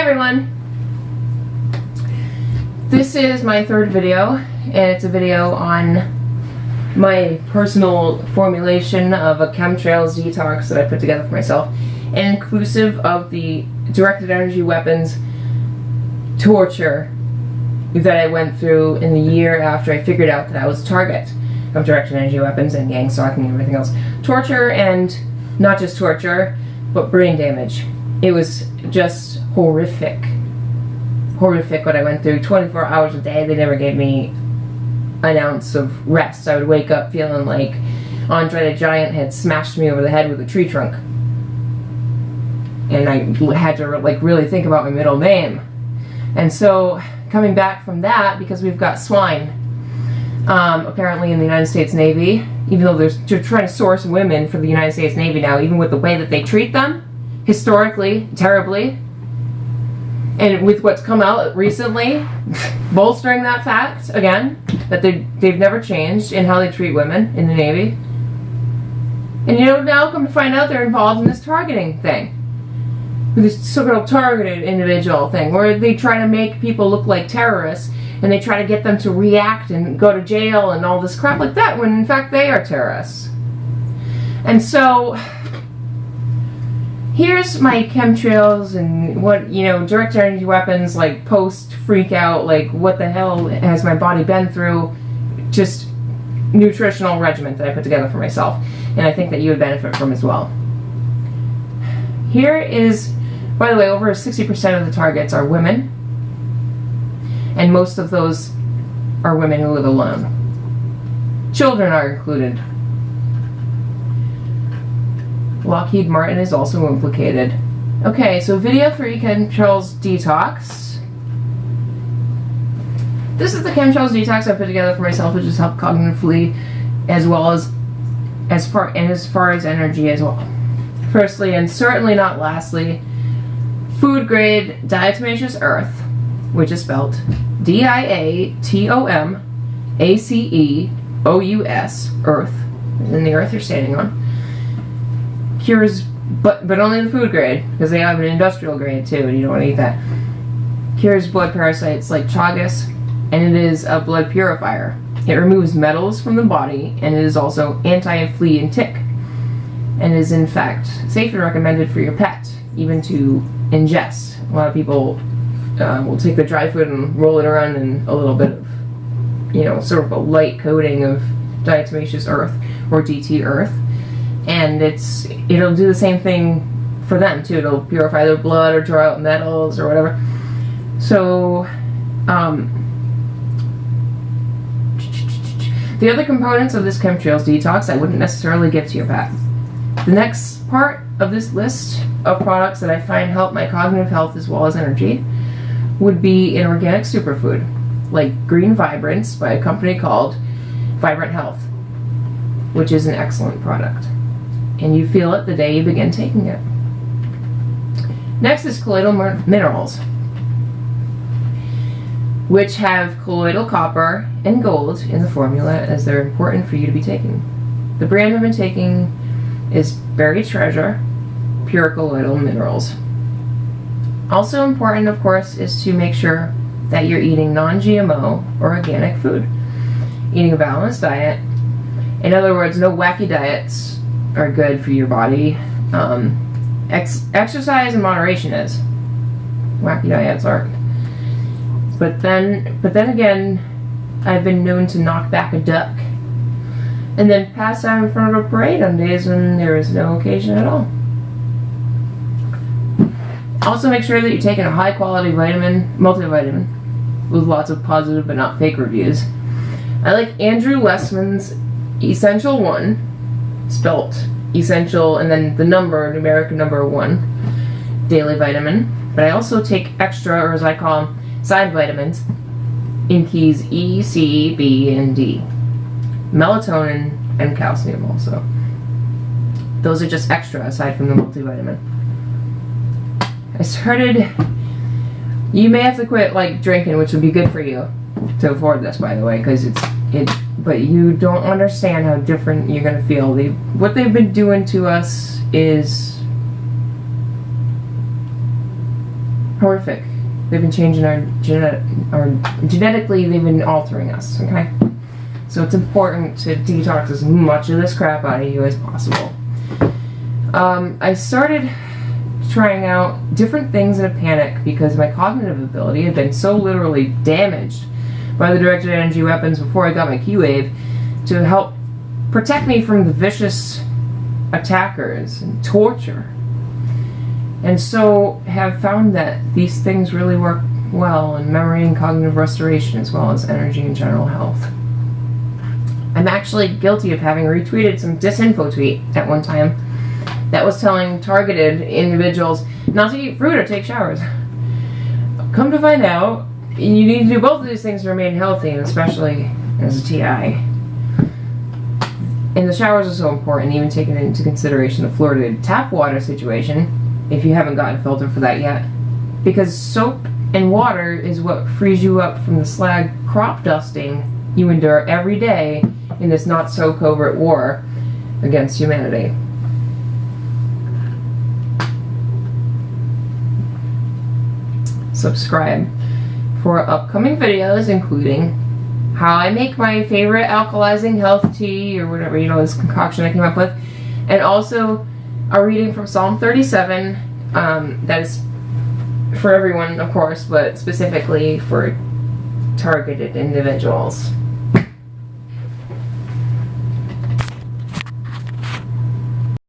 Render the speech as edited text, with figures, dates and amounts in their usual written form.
everyone! This is my third video, and it's a video on my personal formulation of a chemtrails detox that I put together for myself, and inclusive of the directed energy weapons torture that I went through in the year after I figured out that I was a target of directed energy weapons and gang stalking and everything else. Torture, and not just torture, but brain damage. It was just horrific. Horrific what I went through. 24 hours a day. They never gave me an ounce of rest. I would wake up feeling like Andre the Giant had smashed me over the head with a tree trunk. And I had to really think about my middle name. And so, coming back from that, because we've got swine, apparently in the United States Navy, even though they're trying to source women for the United States Navy now, even with the way that they treat them, historically, terribly, and with what's come out recently, bolstering that fact, again, that they've never changed in how they treat women in the Navy. And now come to find out they're involved in this targeting thing. This so-called targeted individual thing, where they try to make people look like terrorists, and they try to get them to react and go to jail and all this crap like that, when in fact they are terrorists. And so, here's my chemtrails and what, direct energy weapons, like post freak out, like what the hell has my body been through, just nutritional regimen that I put together for myself, and I think that you would benefit from as well. Here is, by the way, over 60% of the targets are women, and most of those are women who live alone. Children are included. Lockheed Martin is also implicated. Okay, so video 3, Chemtrails Detox. This is the Chemtrails Detox I put together for myself, which has helped cognitively, as well as far as energy as well. Firstly, and certainly not lastly, food grade diatomaceous earth, which is spelled D-I-A-T-O-M-A-C-E-O-U-S, earth, and the earth you're standing on. Cures, but only the food grade, because they have an industrial grade too, and you don't want to eat that. Cures blood parasites like Chagas, and it is a blood purifier. It removes metals from the body, and it is also anti-flea and tick, and is in fact safe and recommended for your pet, even to ingest. A lot of people will take the dry food and roll it around in a little bit of, sort of a light coating of diatomaceous earth, or DT earth, and it'll do the same thing for them too. It'll purify their blood or draw out metals or whatever. So, the other components of this chemtrails detox I wouldn't necessarily give to your pet. The next part of this list of products that I find help my cognitive health as well as energy would be an organic superfood, like Green Vibrance by a company called Vibrant Health, which is an excellent product. And you feel it the day you begin taking it. Next is colloidal minerals, which have colloidal copper and gold in the formula, as they're important for you to be taking. The brand I've been taking is Berry Treasure Pure Colloidal Minerals. Also important, of course, is to make sure that you're eating non-GMO or organic food. Eating a balanced diet. In other words, no wacky diets are good for your body. Exercise in moderation is. Wacky diets aren't. But then again, I've been known to knock back a duck and then pass out in front of a parade on days when there is no occasion at all. Also make sure that you're taking a high quality multivitamin with lots of positive but not fake reviews. I like Andrew Westman's Essential 1, spelt essential and then the numeric number 1, daily vitamin. But I also take extra, or as I call them, side vitamins, in keys E, C, B, and D. Melatonin and calcium also. Those are just extra aside from the multivitamin. I started, you may have to quit drinking, which would be good for you to afford this, by the way, because but you don't understand how different you're going to feel. What they've been doing to us is horrific. They've been changing our genetically, they've been altering us, okay? So it's important to detox as much of this crap out of you as possible. I started trying out different things in a panic because my cognitive ability had been so literally damaged by the directed energy weapons before I got my Q-Wave to help protect me from the vicious attackers and torture. And so have found that these things really work well in memory and cognitive restoration as well as energy and general health. I'm actually guilty of having retweeted some disinfo tweet at one time that was telling targeted individuals not to eat fruit or take showers. Come to find out, you need to do both of these things to remain healthy, and especially as a TI. And the showers are so important, even taking into consideration the fluoridated tap water situation, if you haven't gotten a filter for that yet. Because soap and water is what frees you up from the slag crop dusting you endure every day in this not-so-covert war against humanity. Subscribe for upcoming videos, including how I make my favorite alkalizing health tea, or whatever, you know, this concoction I came up with, and also a reading from Psalm 37, that is for everyone, of course, but specifically for targeted individuals.